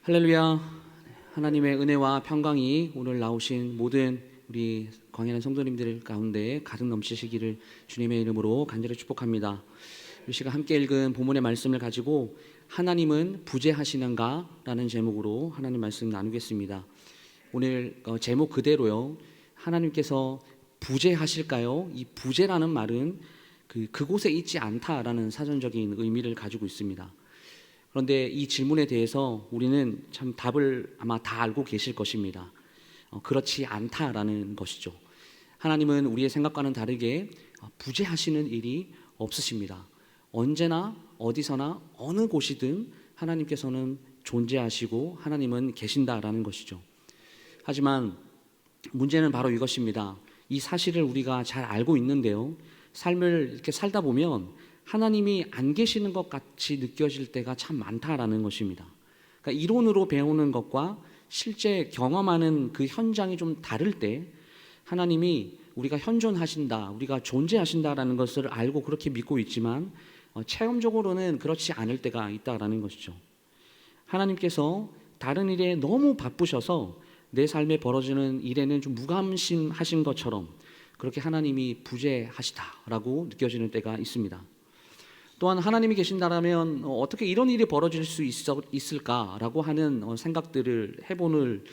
할렐루야. 하나님의 은혜와 평강이 오늘 나오신 모든 우리 광야의 성도님들 가운데 가득 넘치시기를 주님의 이름으로 간절히 축복합니다. 이 시간 함께 읽은 본문의 말씀을 가지고 하나님은 부재하시는가? 라는 제목으로 하나님 말씀 나누겠습니다. 오늘 제목 그대로요, 하나님께서 부재하실까요? 이 부재라는 말은 그곳에 있지 않다라는 사전적인 의미를 가지고 있습니다. 그런데 이 질문에 대해서 우리는 참 답을 아마 다 알고 계실 것입니다. 그렇지 않다라는 것이죠. 하나님은 우리의 생각과는 다르게 부재하시는 일이 없으십니다. 언제나 어디서나 어느 곳이든 하나님께서는 존재하시고 하나님은 계신다라는 것이죠. 하지만 문제는 바로 이것입니다. 이 사실을 우리가 잘 알고 있는데요, 삶을 이렇게 살다 보면 하나님이 안 계시는 것 같이 느껴질 때가 참 많다라는 것입니다. 그러니까 이론으로 배우는 것과 실제 경험하는 그 현장이 좀 다를 때 하나님이 우리가 현존하신다, 우리가 존재하신다라는 것을 알고 그렇게 믿고 있지만 체험적으로는 그렇지 않을 때가 있다라는 것이죠. 하나님께서 다른 일에 너무 바쁘셔서 내 삶에 벌어지는 일에는 좀 무관심하신 것처럼 그렇게 하나님이 부재하시다라고 느껴지는 때가 있습니다. 또한 하나님이 계신다라면 어떻게 이런 일이 벌어질 수 있을까라고 하는 생각들을 해보는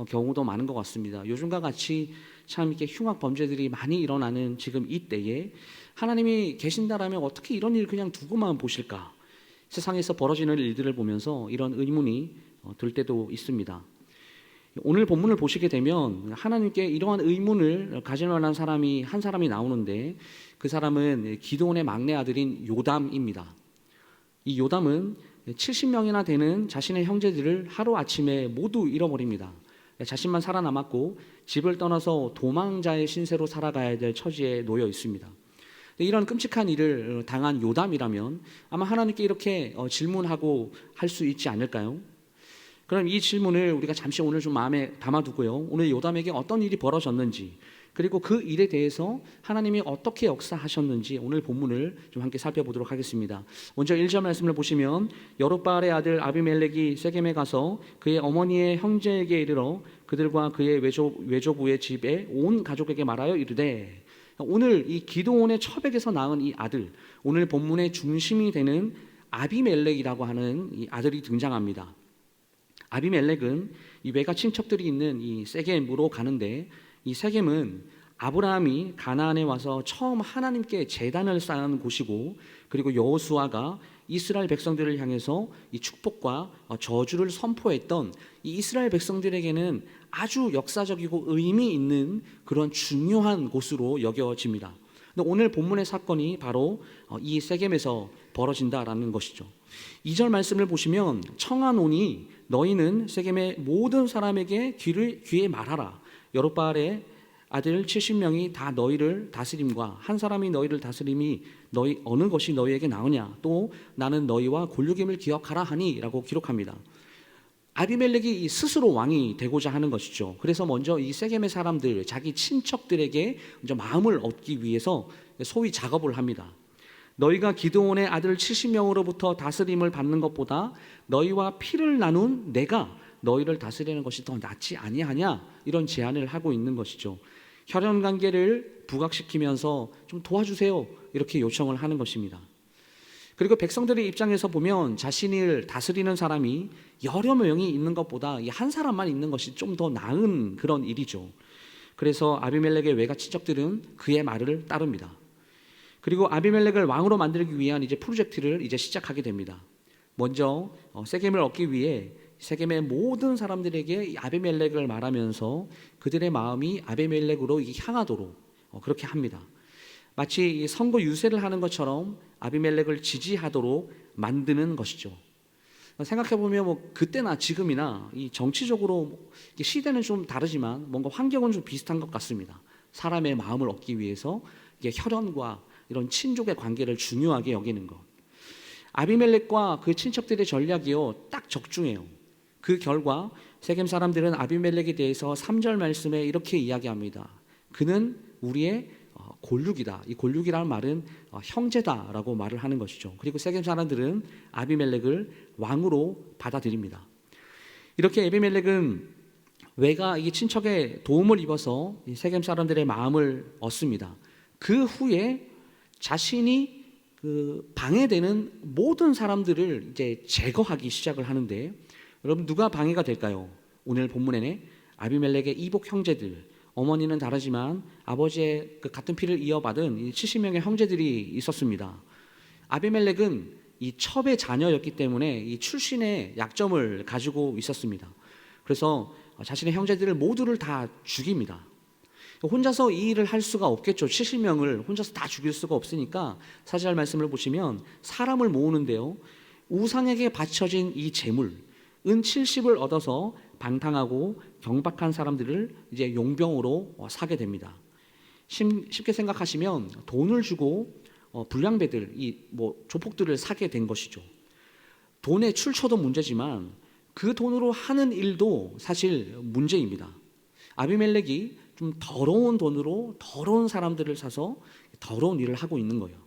경우도 많은 것 같습니다. 요즘과 같이 참 이렇게 흉악 범죄들이 많이 일어나는 지금 이 때에 하나님이 계신다라면 어떻게 이런 일을 그냥 두고만 보실까? 세상에서 벌어지는 일들을 보면서 이런 의문이 들 때도 있습니다. 오늘 본문을 보시게 되면 하나님께 이러한 의문을 가질 만한 사람이 한 사람이 나오는데, 그 사람은 기드온의 막내 아들인 요담입니다. 이 요담은 70명이나 되는 자신의 형제들을 하루아침에 모두 잃어버립니다. 자신만 살아남았고 집을 떠나서 도망자의 신세로 살아가야 될 처지에 놓여 있습니다. 이런 끔찍한 일을 당한 요담이라면 아마 하나님께 이렇게 질문하고 할 수 있지 않을까요? 그럼 이 질문을 우리가 잠시 오늘 좀 마음에 담아두고요, 오늘 요담에게 어떤 일이 벌어졌는지, 그리고 그 일에 대해서 하나님이 어떻게 역사하셨는지 오늘 본문을 좀 함께 살펴보도록 하겠습니다. 먼저 1절 말씀을 보시면, 여룻바알의 아들 아비멜렉이 세겜에 가서 그의 어머니의 형제에게 이르러 그들과 그의 외조부의 집에 온 가족에게 말하여 이르되, 오늘 이 기드온의 처백에서 낳은 이 아들, 오늘 본문의 중심이 되는 아비멜렉이라고 하는 이 아들이 등장합니다. 아비멜렉은 이 외가 친척들이 있는 이 세겜으로 가는데, 이 세겜은 아브라함이 가나안에 와서 처음 하나님께 제단을 쌓은 곳이고, 그리고 여호수아가 이스라엘 백성들을 향해서 이 축복과 저주를 선포했던 이 이스라엘 백성들에게는 아주 역사적이고 의미 있는 그런 중요한 곳으로 여겨집니다. 근데 오늘 본문의 사건이 바로 이 세겜에서 벌어진다라는 것이죠. 2절 말씀을 보시면, 청하노니 너희는 세겜의 모든 사람에게 귀에 말하라. 여룻바알의 아들 70명이 다 너희를 다스림과 한 사람이 너희를 다스림이 너희 어느 것이 너희에게 나으냐, 또 나는 너희와 골육임을 기억하라 하니 라고 기록합니다. 아비멜렉이 스스로 왕이 되고자 하는 것이죠. 그래서 먼저 이 세겜의 사람들, 자기 친척들에게 먼저 마음을 얻기 위해서 소위 작업을 합니다. 너희가 기드온의 아들 70명으로부터 다스림을 받는 것보다 너희와 피를 나눈 내가 너희를 다스리는 것이 더 낫지 아니하냐, 이런 제안을 하고 있는 것이죠. 혈연관계를 부각시키면서 좀 도와주세요, 이렇게 요청을 하는 것입니다. 그리고 백성들의 입장에서 보면 자신을 다스리는 사람이 여러 명이 있는 것보다 한 사람만 있는 것이 좀 더 나은 그런 일이죠. 그래서 아비멜렉의 외가 친척들은 그의 말을 따릅니다. 그리고 아비멜렉을 왕으로 만들기 위한 이제 프로젝트를 이제 시작하게 됩니다. 먼저 세겜을 얻기 위해 세겜의 모든 사람들에게 이 아비멜렉을 말하면서 그들의 마음이 아비멜렉으로 향하도록 그렇게 합니다. 마치 선거 유세를 하는 것처럼 아비멜렉을 지지하도록 만드는 것이죠. 생각해보면 그때나 지금이나 이 정치적으로 시대는 좀 다르지만 뭔가 환경은 좀 비슷한 것 같습니다. 사람의 마음을 얻기 위해서 혈연과 이런 친족의 관계를 중요하게 여기는 것. 아비멜렉과 그 친척들의 전략이요, 딱 적중해요. 그 결과 세겜 사람들은 아비멜렉에 대해서 3절 말씀에 이렇게 이야기합니다. 그는 우리의 골육이다. 이 골육이라는 말은 형제다라고 말을 하는 것이죠. 그리고 세겜 사람들은 아비멜렉을 왕으로 받아들입니다. 이렇게 에비멜렉은 외가 이 친척의 도움을 입어서 이 세겜 사람들의 마음을 얻습니다. 그 후에 자신이 그 방해되는 모든 사람들을 이제 제거하기 시작을 하는데, 여러분 누가 방해가 될까요? 오늘 본문에는 아비멜렉의 이복 형제들, 어머니는 다르지만 아버지의 그 같은 피를 이어받은 70명의 형제들이 있었습니다. 아비멜렉은 이 첩의 자녀였기 때문에 이 출신의 약점을 가지고 있었습니다. 그래서 자신의 형제들을 모두를 다 죽입니다. 혼자서 이 일을 할 수가 없겠죠. 70명을 혼자서 다 죽일 수가 없으니까 4절 말씀을 보시면 사람을 모으는데요, 우상에게 바쳐진 이 재물 은 70을 얻어서 방탕하고 경박한 사람들을 이제 용병으로 사게 됩니다. 쉽게 생각하시면 돈을 주고 불량배들, 조폭들을 사게 된 것이죠. 돈의 출처도 문제지만 그 돈으로 하는 일도 사실 문제입니다. 아비멜렉이 좀 더러운 돈으로 더러운 사람들을 사서 더러운 일을 하고 있는 거예요.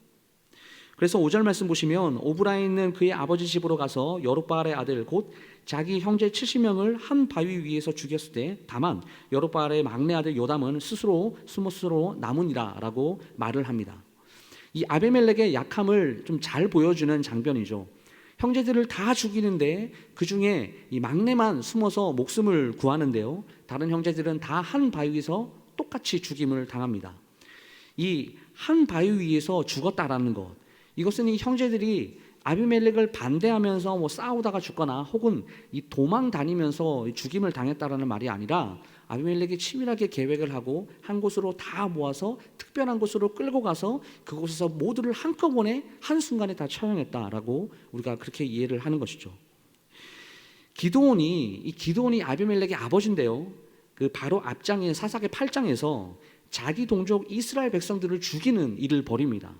그래서 5절 말씀 보시면 오브라에 있는 그의 아버지 집으로 가서 여룹바알의 아들 곧 자기 형제 70명을 한 바위 위에서 죽였을 때 다만 여룹바알의 막내 아들 요담은 스스로 스스로 남으니라 라고 말을 합니다. 이 아비멜렉의 약함을 좀 잘 보여주는 장면이죠. 형제들을 다 죽이는데 그 중에 이 막내만 숨어서 목숨을 구하는데요, 다른 형제들은 다 한 바위 위에서 똑같이 죽임을 당합니다. 이 한 바위 위에서 죽었다라는 것, 이것은 이 형제들이 아비멜렉을 반대하면서 싸우다가 죽거나 혹은 이 도망 다니면서 죽임을 당했다라는 말이 아니라 아비멜렉이 치밀하게 계획을 하고 한 곳으로 다 모아서 특별한 곳으로 끌고 가서 그곳에서 모두를 한꺼번에 한순간에 다 처형했다라고 우리가 그렇게 이해를 하는 것이죠. 기드온이 아비멜렉의 아버지인데요, 그 바로 앞장인 사사기 8장에서 자기 동족 이스라엘 백성들을 죽이는 일을 벌입니다.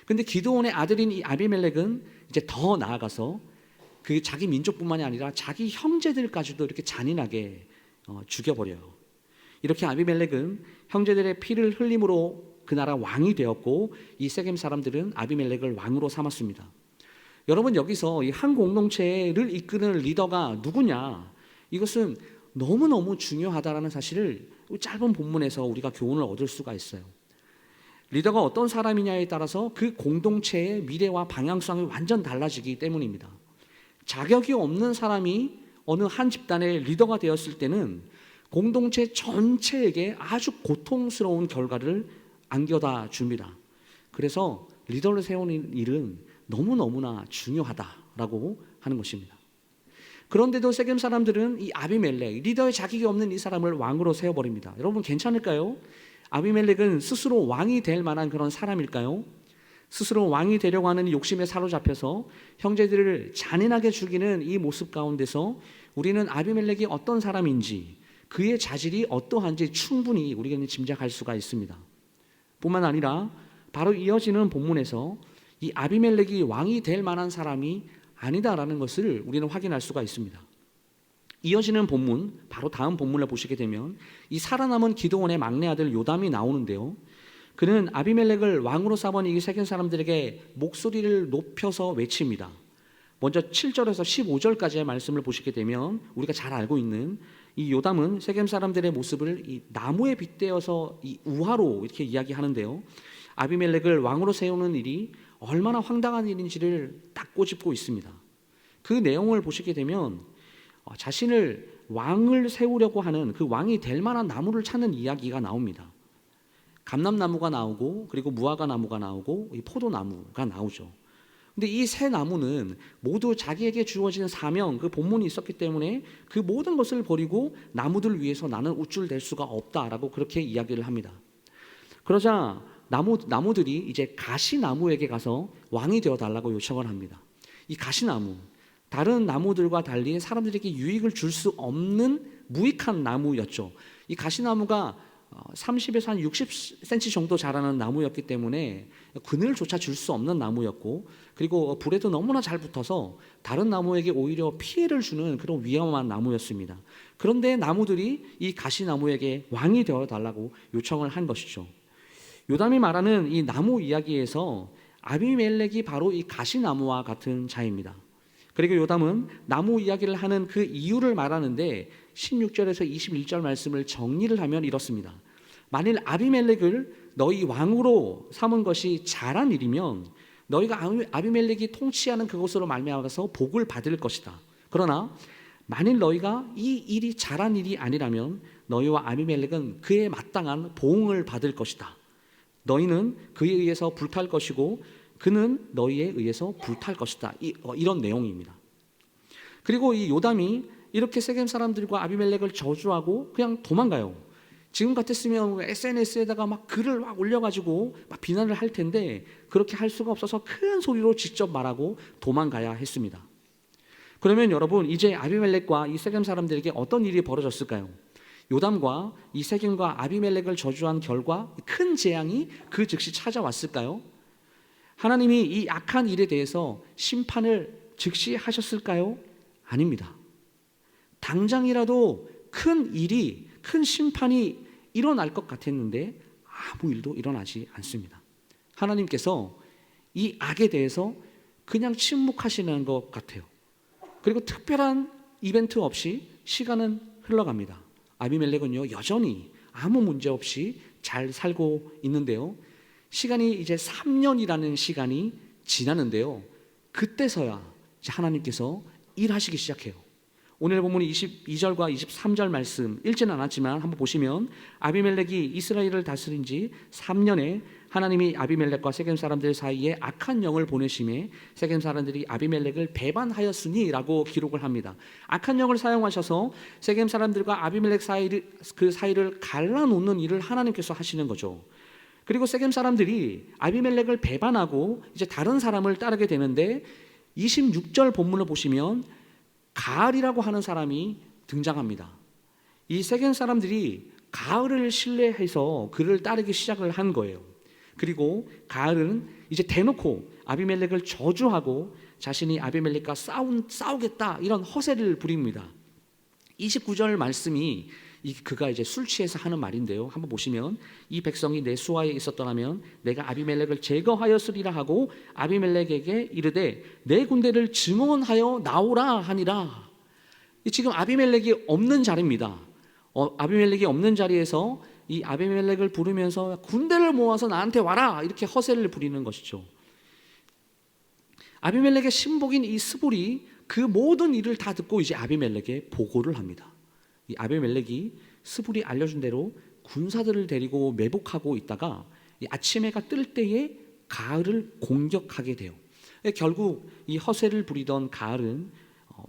근데 기드온의 아들인 이 아비멜렉은 이제 더 나아가서 그 자기 민족뿐만이 아니라 자기 형제들까지도 이렇게 잔인하게 죽여버려요. 이렇게 아비멜렉은 형제들의 피를 흘림으로 그 나라 왕이 되었고 이 세겜 사람들은 아비멜렉을 왕으로 삼았습니다. 여러분, 여기서 이 한 공동체를 이끄는 리더가 누구냐, 이것은 너무너무 중요하다는 사실을 짧은 본문에서 우리가 교훈을 얻을 수가 있어요. 리더가 어떤 사람이냐에 따라서 그 공동체의 미래와 방향성이 완전 달라지기 때문입니다. 자격이 없는 사람이 어느 한 집단의 리더가 되었을 때는 공동체 전체에게 아주 고통스러운 결과를 안겨다 줍니다. 그래서 리더를 세우는 일은 너무너무나 중요하다라고 하는 것입니다. 그런데도 세겜 사람들은 이 아비멜렉, 리더의 자격이 없는 이 사람을 왕으로 세워버립니다. 여러분, 괜찮을까요? 아비멜렉은 스스로 왕이 될 만한 그런 사람일까요? 스스로 왕이 되려고 하는 욕심에 사로잡혀서 형제들을 잔인하게 죽이는 이 모습 가운데서 우리는 아비멜렉이 어떤 사람인지, 그의 자질이 어떠한지 충분히 우리가 짐작할 수가 있습니다. 뿐만 아니라 바로 이어지는 본문에서 이 아비멜렉이 왕이 될 만한 사람이 아니다라는 것을 우리는 확인할 수가 있습니다. 이어지는 본문, 바로 다음 본문을 보시게 되면 이 살아남은 기드온의 막내 아들 요담이 나오는데요, 그는 아비멜렉을 왕으로 삼은 이 세겜 사람들에게 목소리를 높여서 외칩니다. 먼저 7절에서 15절까지의 말씀을 보시게 되면 우리가 잘 알고 있는 이 요담은 세겜 사람들의 모습을 이 나무에 빗대어서 이 우화로 이렇게 이야기하는데요, 아비멜렉을 왕으로 세우는 일이 얼마나 황당한 일인지를 딱 꼬집고 있습니다. 그 내용을 보시게 되면 자신을 왕을 세우려고 하는 그 왕이 될 만한 나무를 찾는 이야기가 나옵니다. 감람나무가 나오고 그리고 무화과 나무가 나오고 이 포도나무가 나오죠. 근데 이 세 나무는 모두 자기에게 주어진 사명, 그 본문이 있었기 때문에 그 모든 것을 버리고 나무들 위해서 나는 우쭐댈 수가 없다라고 그렇게 이야기를 합니다. 그러자 나무들이 이제 가시나무에게 가서 왕이 되어 달라고 요청을 합니다. 이 가시나무, 다른 나무들과 달리 사람들에게 유익을 줄 수 없는 무익한 나무였죠. 이 가시나무가 30에서 한 60cm 정도 자라는 나무였기 때문에 그늘조차 줄 수 없는 나무였고, 그리고 불에도 너무나 잘 붙어서 다른 나무에게 오히려 피해를 주는 그런 위험한 나무였습니다. 그런데 나무들이 이 가시나무에게 왕이 되어 달라고 요청을 한 것이죠. 요담이 말하는 이 나무 이야기에서 아비멜렉이 바로 이 가시나무와 같은 자입니다. 그리고 요담은 나무 이야기를 하는 그 이유를 말하는데 16절에서 21절 말씀을 정리를 하면 이렇습니다. 만일 아비멜렉을 너희 왕으로 삼은 것이 잘한 일이면 너희가 아비멜렉이 통치하는 그곳으로 말미암아서 복을 받을 것이다. 그러나 만일 너희가 이 일이 잘한 일이 아니라면 너희와 아비멜렉은 그에 마땅한 보응을 받을 것이다. 너희는 그에 의해서 불탈 것이고 그는 너희에 의해서 불탈 것이다. 이런 내용입니다. 그리고 이 요담이 이렇게 세겜 사람들과 아비멜렉을 저주하고 그냥 도망가요. 지금 같았으면 SNS에다가 막 글을 막 올려가지고 막 비난을 할 텐데 그렇게 할 수가 없어서 큰 소리로 직접 말하고 도망가야 했습니다. 그러면 여러분, 이제 아비멜렉과 이 세겜 사람들에게 어떤 일이 벌어졌을까요? 요담과 이 세겜과 아비멜렉을 저주한 결과 큰 재앙이 그 즉시 찾아왔을까요? 하나님이 이 악한 일에 대해서 심판을 즉시 하셨을까요? 아닙니다. 당장이라도 큰 일이, 큰 심판이 일어날 것 같았는데 아무 일도 일어나지 않습니다. 하나님께서 이 악에 대해서 그냥 침묵하시는 것 같아요. 그리고 특별한 이벤트 없이 시간은 흘러갑니다. 아비멜렉은요, 여전히 아무 문제 없이 잘 살고 있는데요. 시간이 이제 3년이라는 시간이 지나는데요. 그때서야 이제 하나님께서 일하시기 시작해요. 오늘 본문 22절과 23절 말씀 읽지는 않았지만 한번 보시면 아비멜렉이 이스라엘을 다스린 지 3년에 하나님이 아비멜렉과 세겜 사람들 사이에 악한 영을 보내심에 세겜 사람들이 아비멜렉을 배반하였으니 라고 기록을 합니다. 악한 영을 사용하셔서 세겜 사람들과 아비멜렉 사이를 갈라놓는 일을 하나님께서 하시는 거죠. 그리고 세겜 사람들이 아비멜렉을 배반하고 이제 다른 사람을 따르게 되는데 26절 본문을 보시면 가을이라고 하는 사람이 등장합니다. 이 세겜 사람들이 가을을 신뢰해서 그를 따르기 시작을 한 거예요. 그리고 가을은 이제 대놓고 아비멜렉을 저주하고 자신이 아비멜렉과 싸우겠다 이런 허세를 부립니다. 29절 말씀이 그가 이제 술 취해서 하는 말인데요. 한번 보시면 이 백성이 내 수하에 있었더라면 내가 아비멜렉을 제거하였으리라 하고 아비멜렉에게 이르되 내 군대를 증언하여 나오라 하니라. 지금 아비멜렉이 없는 자리입니다. 아비멜렉이 없는 자리에서 이 아비멜렉을 부르면서 군대를 모아서 나한테 와라 이렇게 허세를 부리는 것이죠. 아비멜렉의 신복인 이 스볼이 그 모든 일을 다 듣고 이제 아비멜렉에 보고를 합니다. 이 아비멜렉이 스불이 알려준 대로 군사들을 데리고 매복하고 있다가 이 아침 해가 뜰 때에 가을을 공격하게 돼요. 결국 이 허세를 부리던 가을은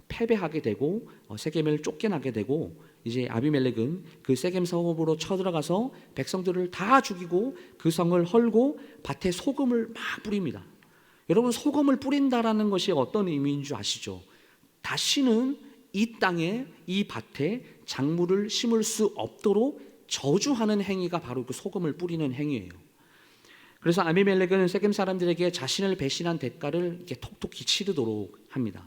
패배하게 되고 세겜을 쫓겨나게 되고 이제 아비멜렉은 그 세겜 성읍으로 쳐들어가서 백성들을 다 죽이고 그 성을 헐고 밭에 소금을 막 뿌립니다. 여러분, 소금을 뿌린다라는 것이 어떤 의미인 줄 아시죠? 다시는 이 땅에 이 밭에 작물을 심을 수 없도록 저주하는 행위가 바로 그 소금을 뿌리는 행위예요. 그래서 아비멜렉은 세겜 사람들에게 자신을 배신한 대가를 이렇게 톡톡히 치르도록 합니다.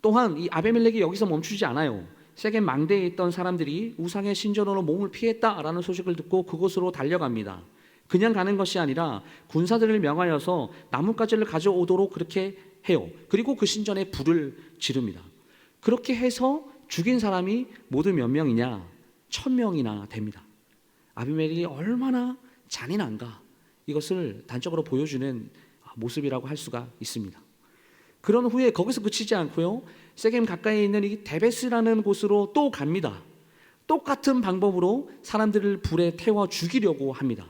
또한 이 아비멜렉이 여기서 멈추지 않아요. 세겜 망대에 있던 사람들이 우상의 신전으로 몸을 피했다라는 소식을 듣고 그곳으로 달려갑니다. 그냥 가는 것이 아니라 군사들을 명하여서 나뭇가지를 가져오도록 그렇게 해요. 그리고 그 신전에 불을 지릅니다. 그렇게 해서 죽인 사람이 모두 몇 명이냐? 1000명이나 됩니다. 아비멜렉이 얼마나 잔인한가, 이것을 단적으로 보여주는 모습이라고 할 수가 있습니다. 그런 후에 거기서 그치지 않고요, 세겜 가까이에 있는 이 데베스라는 곳으로 또 갑니다. 똑같은 방법으로 사람들을 불에 태워 죽이려고 합니다.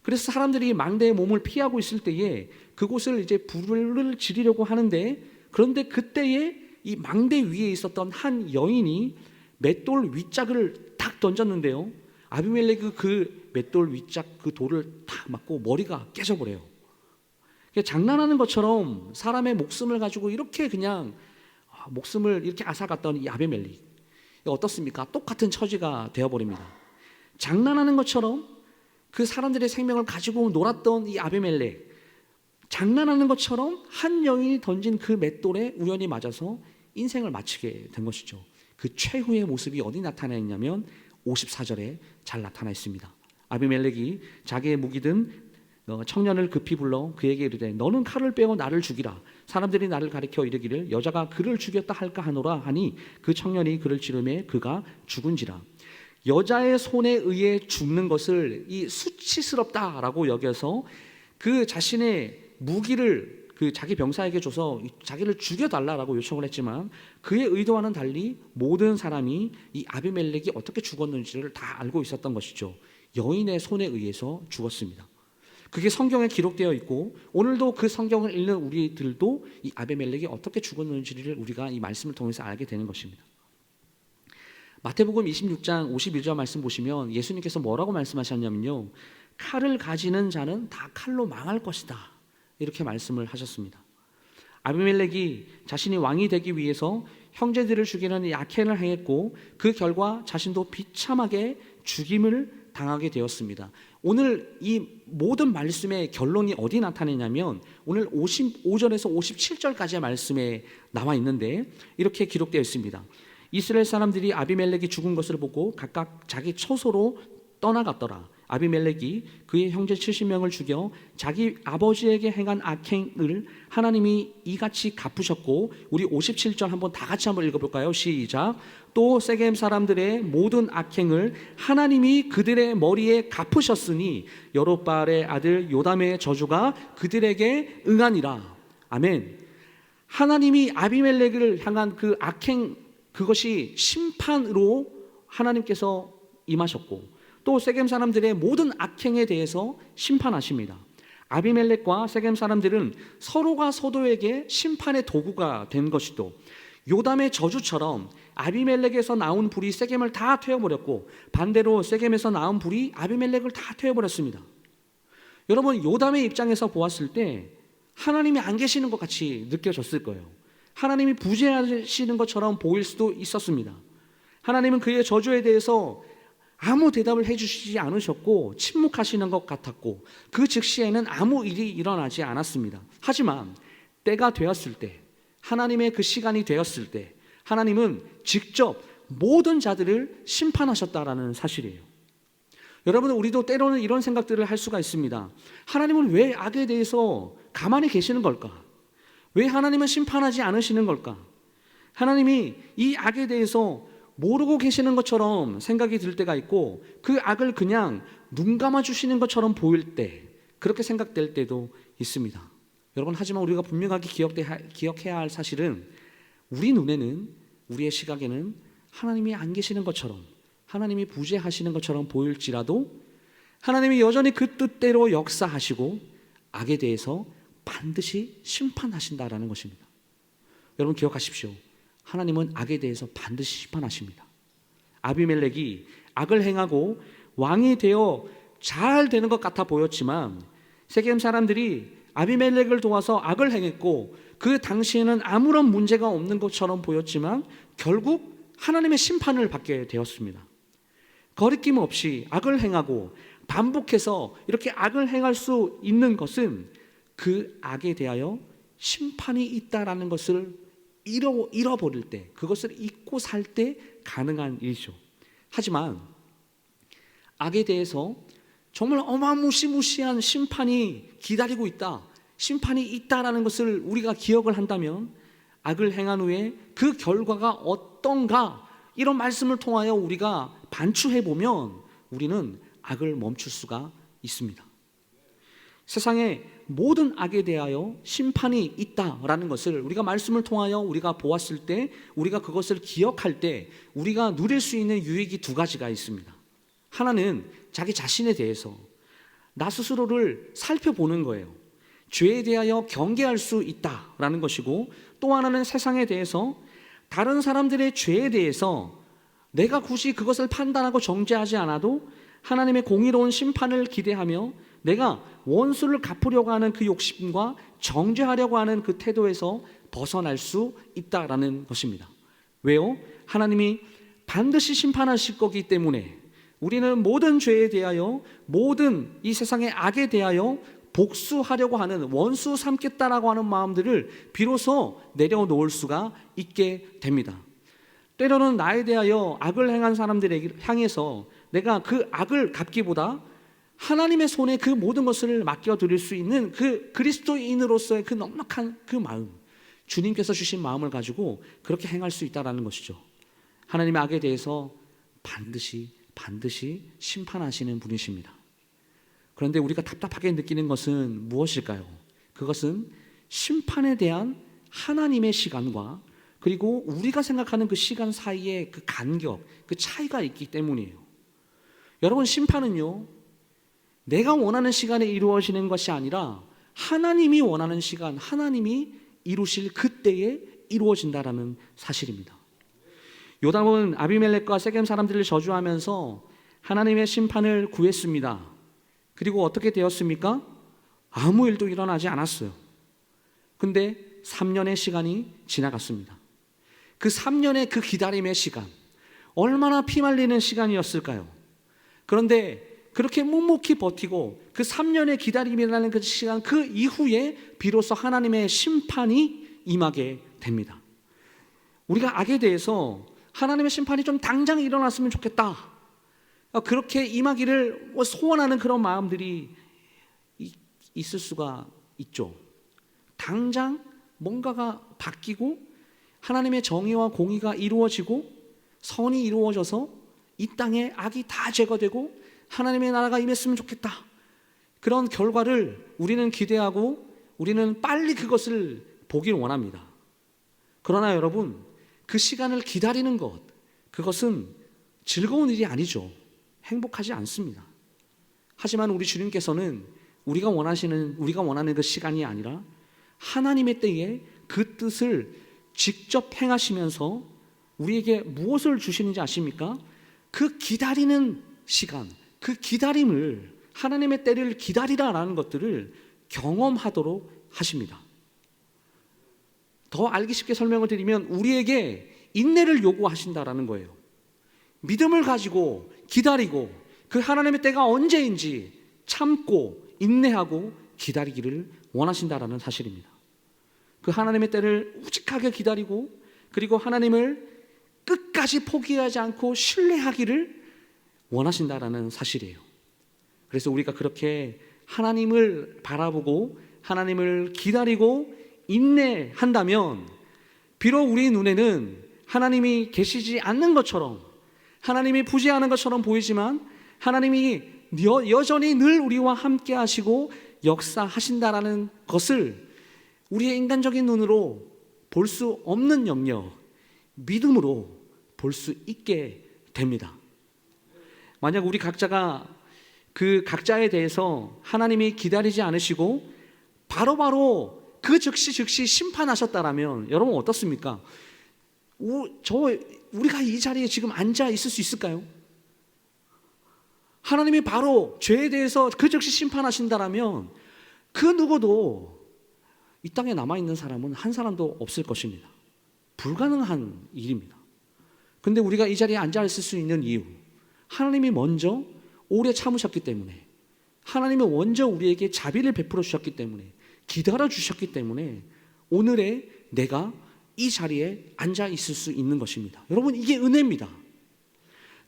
그래서 사람들이 망대의 몸을 피하고 있을 때에 그곳을 이제 불을 지르려고 하는데, 그런데 그때에 이 망대 위에 있었던 한 여인이 맷돌 윗짝을 탁 던졌는데요, 아비멜렉이 그 맷돌 윗짝 그 돌을 탁 맞고 머리가 깨져버려요. 장난하는 것처럼 사람의 목숨을 가지고 이렇게 그냥 목숨을 이렇게 앗아갔던 이 아비멜렉, 어떻습니까? 똑같은 처지가 되어버립니다. 장난하는 것처럼 그 사람들의 생명을 가지고 놀았던 이 아비멜렉, 장난하는 것처럼 한 여인이 던진 그 맷돌에 우연히 맞아서 인생을 마치게 된 것이죠. 그 최후의 모습이 어디 나타나 있냐면 54절에 잘 나타나 있습니다. 아비멜렉이 자기의 무기든 청년을 급히 불러 그에게 이르되 너는 칼을 빼어 나를 죽이라. 사람들이 나를 가리켜 이르기를 여자가 그를 죽였다 할까 하노라 하니 그 청년이 그를 찌르매 그가 죽은지라. 여자의 손에 의해 죽는 것을 이 수치스럽다라고 여겨서 그 자신의 무기를 그 자기 병사에게 줘서 자기를 죽여달라라고 요청을 했지만 그의 의도와는 달리 모든 사람이 이 아비멜렉이 어떻게 죽었는지를 다 알고 있었던 것이죠. 여인의 손에 의해서 죽었습니다. 그게 성경에 기록되어 있고 오늘도 그 성경을 읽는 우리들도 이 아비멜렉이 어떻게 죽었는지를 우리가 이 말씀을 통해서 알게 되는 것입니다. 마태복음 26장 51절 말씀 보시면 예수님께서 뭐라고 말씀하셨냐면요, 칼을 가지는 자는 다 칼로 망할 것이다, 이렇게 말씀을 하셨습니다. 아비멜렉이 자신이 왕이 되기 위해서 형제들을 죽이는 약행을 행했고 그 결과 자신도 비참하게 죽임을 당하게 되었습니다. 오늘 이 모든 말씀의 결론이 어디 나타내냐면 오늘 55절에서 57절까지의 말씀에 나와 있는데 이렇게 기록되어 있습니다. 이스라엘 사람들이 아비멜렉이 죽은 것을 보고 각각 자기 처소로 떠나갔더라. 아비멜렉이 그의 형제 70명을 죽여 자기 아버지에게 행한 악행을 하나님이 이같이 갚으셨고, 우리 57절 한번 다 같이 한번 읽어볼까요? 시작. 또 세겜 사람들의 모든 악행을 하나님이 그들의 머리에 갚으셨으니 여롯바알의 아들 요담의 저주가 그들에게 응하니라. 아멘. 하나님이 아비멜렉을 향한 그 악행, 그것이 심판으로 하나님께서 임하셨고 또 세겜 사람들의 모든 악행에 대해서 심판하십니다. 아비멜렉과 세겜 사람들은 서로가 서로에게 심판의 도구가 된 것이도 요담의 저주처럼 아비멜렉에서 나온 불이 세겜을 다 태워버렸고 반대로 세겜에서 나온 불이 아비멜렉을 다 태워버렸습니다. 여러분, 요담의 입장에서 보았을 때 하나님이 안 계시는 것 같이 느껴졌을 거예요. 하나님이 부재하시는 것처럼 보일 수도 있었습니다. 하나님은 그의 저주에 대해서 아무 대답을 해주시지 않으셨고 침묵하시는 것 같았고 그 즉시에는 아무 일이 일어나지 않았습니다. 하지만 때가 되었을 때, 하나님의 그 시간이 되었을 때 하나님은 직접 모든 자들을 심판하셨다라는 사실이에요. 여러분, 우리도 때로는 이런 생각들을 할 수가 있습니다. 하나님은 왜 악에 대해서 가만히 계시는 걸까? 왜 하나님은 심판하지 않으시는 걸까? 하나님이 이 악에 대해서 모르고 계시는 것처럼 생각이 들 때가 있고 그 악을 그냥 눈 감아 주시는 것처럼 보일 때, 그렇게 생각될 때도 있습니다. 여러분, 하지만 우리가 분명하게 기억해야 할 사실은 우리 눈에는, 우리의 시각에는 하나님이 안 계시는 것처럼, 하나님이 부재하시는 것처럼 보일지라도 하나님이 여전히 그 뜻대로 역사하시고 악에 대해서 반드시 심판하신다라는 것입니다. 여러분, 기억하십시오. 하나님은 악에 대해서 반드시 심판하십니다. 아비멜렉이 악을 행하고 왕이 되어 잘 되는 것 같아 보였지만 세겜 사람들이 아비멜렉을 도와서 악을 행했고 그 당시에는 아무런 문제가 없는 것처럼 보였지만 결국 하나님의 심판을 받게 되었습니다. 거리낌 없이 악을 행하고 반복해서 이렇게 악을 행할 수 있는 것은 그 악에 대하여 심판이 있다라는 것을 잃어버릴 때, 그것을 잊고 살 때 가능한 일이죠. 하지만 악에 대해서 정말 어마무시무시한 심판이 기다리고 있다, 심판이 있다라는 것을 우리가 기억을 한다면 악을 행한 후에 그 결과가 어떤가, 이런 말씀을 통하여 우리가 반추해 보면 우리는 악을 멈출 수가 있습니다. 세상에 모든 악에 대하여 심판이 있다라는 것을 우리가 말씀을 통하여 우리가 보았을 때, 우리가 그것을 기억할 때 우리가 누릴 수 있는 유익이 두 가지가 있습니다. 하나는 자기 자신에 대해서 나 스스로를 살펴보는 거예요. 죄에 대하여 경계할 수 있다라는 것이고, 또 하나는 세상에 대해서 다른 사람들의 죄에 대해서 내가 굳이 그것을 판단하고 정죄하지 않아도 하나님의 공의로운 심판을 기대하며 내가 원수를 갚으려고 하는 그 욕심과 정죄하려고 하는 그 태도에서 벗어날 수 있다라는 것입니다. 왜요? 하나님이 반드시 심판하실 거기 때문에 우리는 모든 죄에 대하여, 모든 이 세상의 악에 대하여 복수하려고 하는, 원수 삼겠다라고 하는 마음들을 비로소 내려놓을 수가 있게 됩니다. 때로는 나에 대하여 악을 행한 사람들에게 향해서 내가 그 악을 갚기보다 하나님의 손에 그 모든 것을 맡겨드릴 수 있는 그 그리스도인으로서의 그 넉넉한 그 마음, 주님께서 주신 마음을 가지고 그렇게 행할 수 있다는 것이죠. 하나님의 악에 대해서 반드시 심판하시는 분이십니다. 그런데 우리가 답답하게 느끼는 것은 무엇일까요? 그것은 심판에 대한 하나님의 시간과 그리고 우리가 생각하는 그 시간 사이에 그 간격, 그 차이가 있기 때문이에요. 여러분, 심판은요, 내가 원하는 시간에 이루어지는 것이 아니라 하나님이 원하는 시간, 하나님이 이루실 그때에 이루어진다라는 사실입니다. 요담은 아비멜렉과 세겜 사람들을 저주하면서 하나님의 심판을 구했습니다. 그리고 어떻게 되었습니까? 아무 일도 일어나지 않았어요. 근데 3년의 시간이 지나갔습니다. 그 3년의 그 기다림의 시간, 얼마나 피말리는 시간이었을까요? 그런데 그렇게 묵묵히 버티고 그 3년의 기다림이라는 그 시간, 그 이후에 비로소 하나님의 심판이 임하게 됩니다. 우리가 악에 대해서 하나님의 심판이 좀 당장 일어났으면 좋겠다, 그렇게 임하기를 소원하는 그런 마음들이 있을 수가 있죠. 당장 뭔가가 바뀌고 하나님의 정의와 공의가 이루어지고 선이 이루어져서 이 땅에 악이 다 제거되고 하나님의 나라가 임했으면 좋겠다, 그런 결과를 우리는 기대하고 우리는 빨리 그것을 보길 원합니다. 그러나 여러분, 그 시간을 기다리는 것, 그것은 즐거운 일이 아니죠. 행복하지 않습니다. 하지만 우리 주님께서는 우리가 원하는 그 시간이 아니라 하나님의 때에 그 뜻을 직접 행하시면서 우리에게 무엇을 주시는지 아십니까? 그 기다리는 시간, 그 기다림을, 하나님의 때를 기다리라라는 것들을 경험하도록 하십니다. 더 알기 쉽게 설명을 드리면 우리에게 인내를 요구하신다라는 거예요. 믿음을 가지고 기다리고 그 하나님의 때가 언제인지 참고 인내하고 기다리기를 원하신다라는 사실입니다. 그 하나님의 때를 우직하게 기다리고 그리고 하나님을 끝까지 포기하지 않고 신뢰하기를 원하신다라는 사실이에요. 그래서 우리가 그렇게 하나님을 바라보고 하나님을 기다리고 인내한다면 비록 우리 눈에는 하나님이 계시지 않는 것처럼, 하나님이 부재하는 것처럼 보이지만 하나님이 여전히 늘 우리와 함께 하시고 역사하신다라는 것을 우리의 인간적인 눈으로 볼 수 없는 영역, 믿음으로 볼 수 있게 됩니다. 만약 우리 각자가 그 각자에 대해서 하나님이 기다리지 않으시고 바로바로 그 즉시 심판하셨다라면 여러분 어떻습니까? 우리가 이 자리에 지금 앉아 있을 수 있을까요? 하나님이 바로 죄에 대해서 그 즉시 심판하신다라면 그 누구도 이 땅에 남아있는 사람은 한 사람도 없을 것입니다. 불가능한 일입니다. 근데 우리가 이 자리에 앉아 있을 수 있는 이유, 하나님이 먼저 오래 참으셨기 때문에, 하나님이 먼저 우리에게 자비를 베풀어 주셨기 때문에, 기다려 주셨기 때문에 오늘의 내가 이 자리에 앉아 있을 수 있는 것입니다. 여러분, 이게 은혜입니다.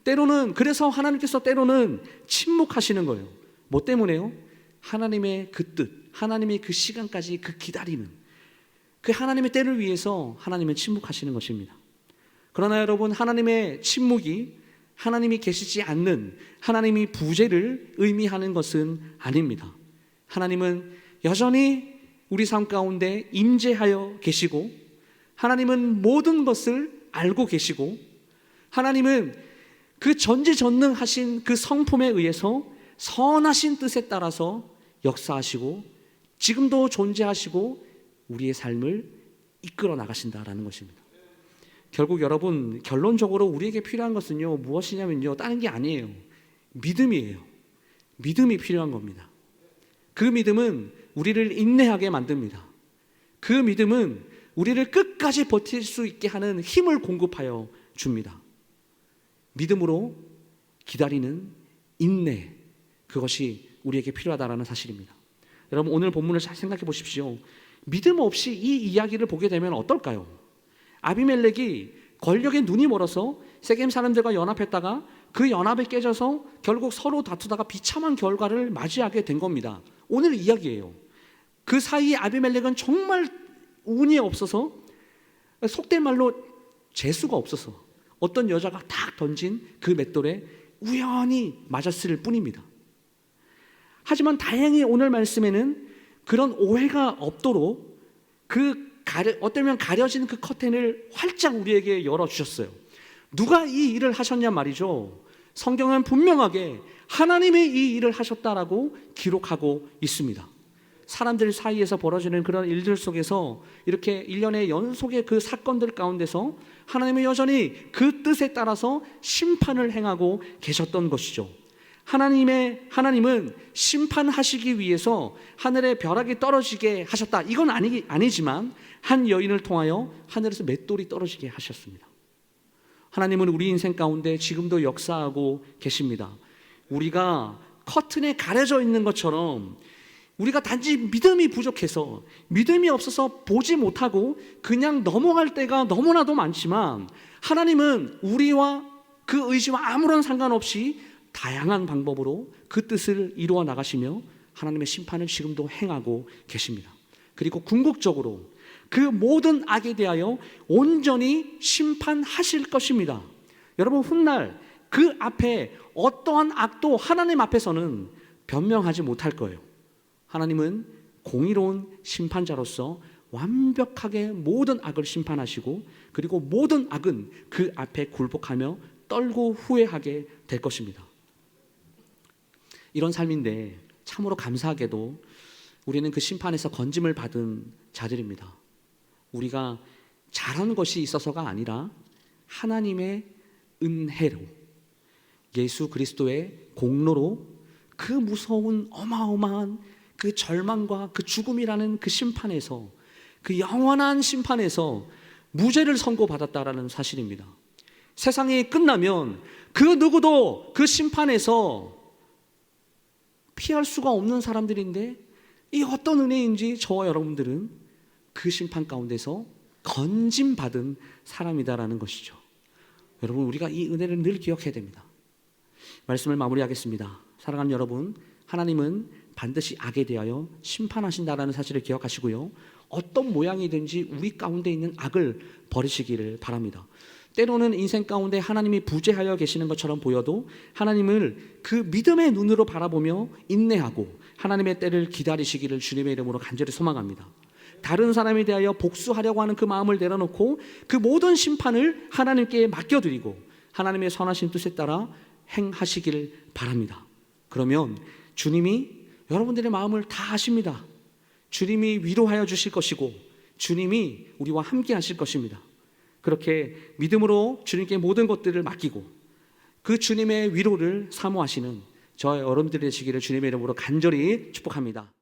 때로는, 그래서 하나님께서 때로는 침묵하시는 거예요. 뭐 때문에요? 하나님의 그 뜻, 하나님의 그 시간까지 그 기다리는 그 하나님의 때를 위해서 하나님은 침묵하시는 것입니다. 그러나 여러분, 하나님의 침묵이 하나님이 계시지 않는, 하나님이 부재를 의미하는 것은 아닙니다. 하나님은 여전히 우리 삶 가운데 임재하여 계시고, 하나님은 모든 것을 알고 계시고, 하나님은 그 전지전능하신 그 성품에 의해서 선하신 뜻에 따라서 역사하시고 지금도 존재하시고 우리의 삶을 이끌어 나가신다라는 것입니다. 결국 여러분, 결론적으로 우리에게 필요한 것은요, 무엇이냐면요, 다른 게 아니에요. 믿음이에요. 믿음이 필요한 겁니다. 그 믿음은 우리를 인내하게 만듭니다. 그 믿음은 우리를 끝까지 버틸 수 있게 하는 힘을 공급하여 줍니다. 믿음으로 기다리는 인내, 그것이 우리에게 필요하다는 사실입니다. 여러분, 오늘 본문을 잘 생각해 보십시오. 믿음 없이 이 이야기를 보게 되면 어떨까요? 아비멜렉이 권력에 눈이 멀어서 세겜 사람들과 연합했다가 그 연합이 깨져서 결국 서로 다투다가 비참한 결과를 맞이하게 된 겁니다. 오늘 이야기예요. 그 사이에 아비멜렉은 정말 운이 없어서, 속된 말로 재수가 없어서 어떤 여자가 탁 던진 그 맷돌에 우연히 맞았을 뿐입니다. 하지만 다행히 오늘 말씀에는 그런 오해가 없도록 어쩌면 가려진 그 커튼을 활짝 우리에게 열어주셨어요. 누가 이 일을 하셨냐 말이죠. 성경은 분명하게 하나님이 이 일을 하셨다라고 기록하고 있습니다. 사람들 사이에서 벌어지는 그런 일들 속에서 이렇게 일련의 연속의 그 사건들 가운데서 하나님은 여전히 그 뜻에 따라서 심판을 행하고 계셨던 것이죠. 하나님은 심판하시기 위해서 하늘에 벼락이 떨어지게 하셨다. 이건 아니지만 한 여인을 통하여 하늘에서 맷돌이 떨어지게 하셨습니다. 하나님은 우리 인생 가운데 지금도 역사하고 계십니다. 우리가 커튼에 가려져 있는 것처럼 우리가 단지 믿음이 부족해서, 믿음이 없어서 보지 못하고 그냥 넘어갈 때가 너무나도 많지만, 하나님은 우리와 그 의지와 아무런 상관없이 다양한 방법으로 그 뜻을 이루어 나가시며 하나님의 심판을 지금도 행하고 계십니다. 그리고 궁극적으로 그 모든 악에 대하여 온전히 심판하실 것입니다. 여러분, 훗날 그 앞에 어떠한 악도 하나님 앞에서는 변명하지 못할 거예요. 하나님은 공의로운 심판자로서 완벽하게 모든 악을 심판하시고, 그리고 모든 악은 그 앞에 굴복하며 떨고 후회하게 될 것입니다. 이런 삶인데 참으로 감사하게도 우리는 그 심판에서 건짐을 받은 자들입니다. 우리가 잘한 것이 있어서가 아니라 하나님의 은혜로, 예수 그리스도의 공로로 그 무서운 어마어마한 그 절망과 그 죽음이라는 그 심판에서, 그 영원한 심판에서 무죄를 선고받았다라는 사실입니다. 세상이 끝나면 그 누구도 그 심판에서 피할 수가 없는 사람들인데, 이 어떤 은혜인지 저와 여러분들은 그 심판 가운데서 건짐받은 사람이다라는 것이죠. 여러분, 우리가 이 은혜를 늘 기억해야 됩니다. 말씀을 마무리하겠습니다. 사랑하는 여러분, 하나님은 반드시 악에 대하여 심판하신다라는 사실을 기억하시고요, 어떤 모양이든지 우리 가운데 있는 악을 버리시기를 바랍니다. 때로는 인생 가운데 하나님이 부재하여 계시는 것처럼 보여도 하나님을 그 믿음의 눈으로 바라보며 인내하고 하나님의 때를 기다리시기를 주님의 이름으로 간절히 소망합니다. 다른 사람에 대하여 복수하려고 하는 그 마음을 내려놓고 그 모든 심판을 하나님께 맡겨드리고 하나님의 선하신 뜻에 따라 행하시기를 바랍니다. 그러면 주님이 여러분들의 마음을 다 아십니다. 주님이 위로하여 주실 것이고 주님이 우리와 함께 하실 것입니다. 그렇게 믿음으로 주님께 모든 것들을 맡기고 그 주님의 위로를 사모하시는 저와 여러분들이 되시기를 주님의 이름으로 간절히 축복합니다.